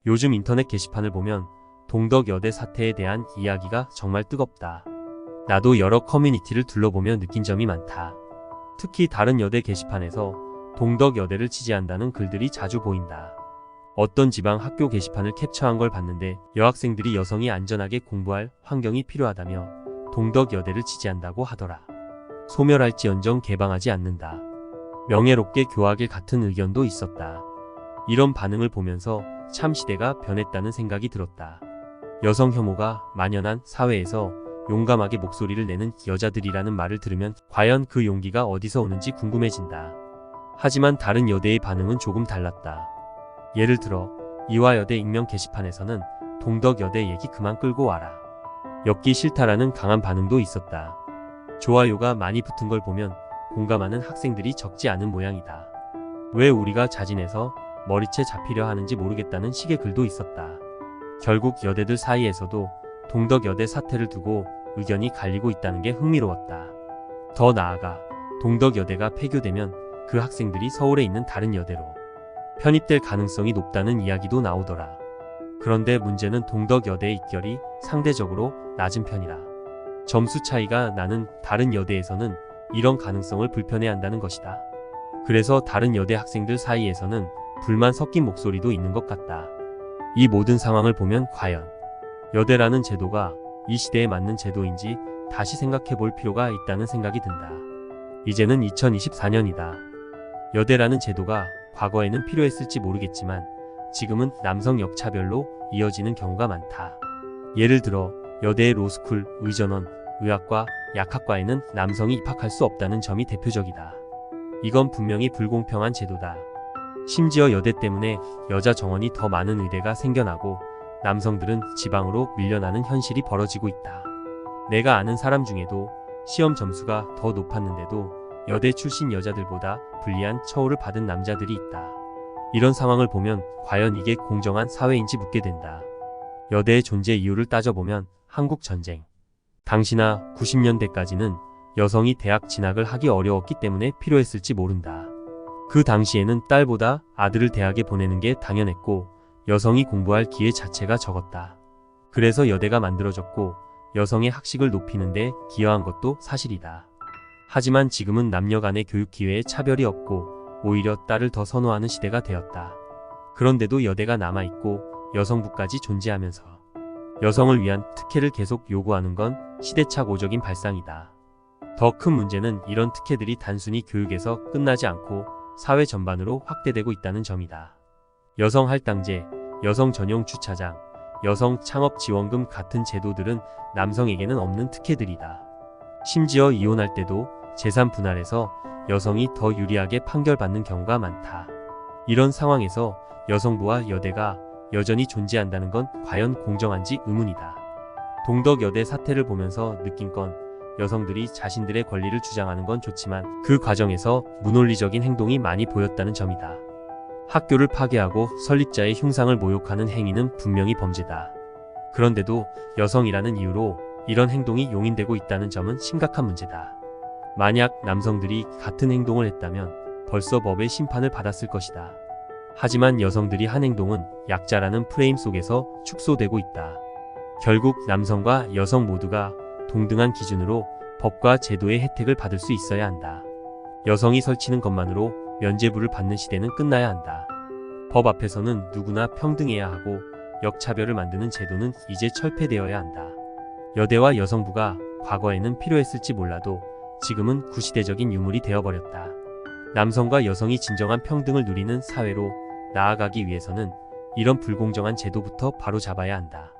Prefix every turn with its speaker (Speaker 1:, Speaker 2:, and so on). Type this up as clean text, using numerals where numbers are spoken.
Speaker 1: 요즘 인터넷 게시판을 보면 동덕여대 사태에 대한 이야기가 정말 뜨겁다. 나도 여러 커뮤니티를 둘러보며 느낀 점이 많다. 특히 다른 여대 게시판에서 동덕여대를 지지한다는 글들이 자주 보인다. 어떤 지방 학교 게시판을 캡처한 걸 봤는데 여학생들이 여성이 안전하게 공부할 환경이 필요하다며 동덕여대를 지지한다고 하더라. 소멸할지언정 개방하지 않는다. 명예롭게 교하길 같은 의견도 있었다. 이런 반응을 보면서 참 시대가 변했다는 생각이 들었다. 여성 혐오가 만연한 사회에서 용감하게 목소리를 내는 여자들이라는 말을 들으면 과연 그 용기가 어디서 오는지 궁금해진다. 하지만 다른 여대의 반응은 조금 달랐다. 예를 들어 이화여대 익명 게시판에서는 동덕여대 얘기 그만 끌고 와라. 엮기 싫다라는 강한 반응도 있었다. 좋아요가 많이 붙은 걸 보면 공감하는 학생들이 적지 않은 모양이다. 왜 우리가 자진해서 머리채 잡히려 하는지 모르겠다는 식의 글도 있었다. 결국 여대들 사이에서도 동덕여대 사태를 두고 의견이 갈리고 있다는 게 흥미로웠다. 더 나아가 동덕여대가 폐교되면 그 학생들이 서울에 있는 다른 여대로 편입될 가능성이 높다는 이야기도 나오더라. 그런데 문제는 동덕여대의 입결이 상대적으로 낮은 편이라 점수 차이가 나는 다른 여대에서는 이런 가능성을 불편해한다는 것이다. 그래서 다른 여대 학생들 사이에서는 불만 섞인 목소리도 있는 것 같다. 이 모든 상황을 보면 과연 여대라는 제도가 이 시대에 맞는 제도인지 다시 생각해 볼 필요가 있다는 생각이 든다. 이제는 2024년이다. 여대라는 제도가 과거에는 필요했을지 모르겠지만 지금은 남성 역차별로 이어지는 경우가 많다. 예를 들어 여대의 로스쿨, 의전원, 의학과, 약학과에는 남성이 입학할 수 없다는 점이 대표적이다. 이건 분명히 불공평한 제도다. 심지어 여대 때문에 여자 정원이 더 많은 의대가 생겨나고 남성들은 지방으로 밀려나는 현실이 벌어지고 있다. 내가 아는 사람 중에도 시험 점수가 더 높았는데도 여대 출신 여자들보다 불리한 처우를 받은 남자들이 있다. 이런 상황을 보면 과연 이게 공정한 사회인지 묻게 된다. 여대의 존재 이유를 따져보면 한국전쟁 당시나 90년대까지는 여성이 대학 진학을 하기 어려웠기 때문에 필요했을지 모른다. 그 당시에는 딸보다 아들을 대학에 보내는 게 당연했고 여성이 공부할 기회 자체가 적었다. 그래서 여대가 만들어졌고 여성의 학식을 높이는 데 기여한 것도 사실이다. 하지만 지금은 남녀 간의 교육 기회에 차별이 없고 오히려 딸을 더 선호하는 시대가 되었다. 그런데도 여대가 남아있고 여성부까지 존재하면서 여성을 위한 특혜를 계속 요구하는 건 시대착오적인 발상이다. 더 큰 문제는 이런 특혜들이 단순히 교육에서 끝나지 않고 사회 전반으로 확대되고 있다는 점이다. 여성 할당제, 여성 전용 주차장, 여성 창업 지원금 같은 제도들은 남성에게는 없는 특혜들이다. 심지어 이혼할 때도 재산 분할에서 여성이 더 유리하게 판결받는 경우가 많다. 이런 상황에서 여성부와 여대가 여전히 존재한다는 건 과연 공정한지 의문이다. 동덕여대 사태를 보면서 느낀 건 여성들이 자신들의 권리를 주장하는 건 좋지만 그 과정에서 무논리적인 행동이 많이 보였다는 점이다. 학교를 파괴하고 설립자의 흉상을 모욕하는 행위는 분명히 범죄다. 그런데도 여성이라는 이유로 이런 행동이 용인되고 있다는 점은 심각한 문제다. 만약 남성들이 같은 행동을 했다면 벌써 법의 심판을 받았을 것이다. 하지만 여성들이 한 행동은 약자라는 프레임 속에서 축소되고 있다. 결국 남성과 여성 모두가 동등한 기준으로 법과 제도의 혜택을 받을 수 있어야 한다. 여성이 설치는 것만으로 면죄부를 받는 시대는 끝나야 한다. 법 앞에서는 누구나 평등해야 하고 역차별을 만드는 제도는 이제 철폐되어야 한다. 여대와 여성부가 과거에는 필요했을지 몰라도 지금은 구시대적인 유물이 되어버렸다. 남성과 여성이 진정한 평등을 누리는 사회로 나아가기 위해서는 이런 불공정한 제도부터 바로 잡아야 한다.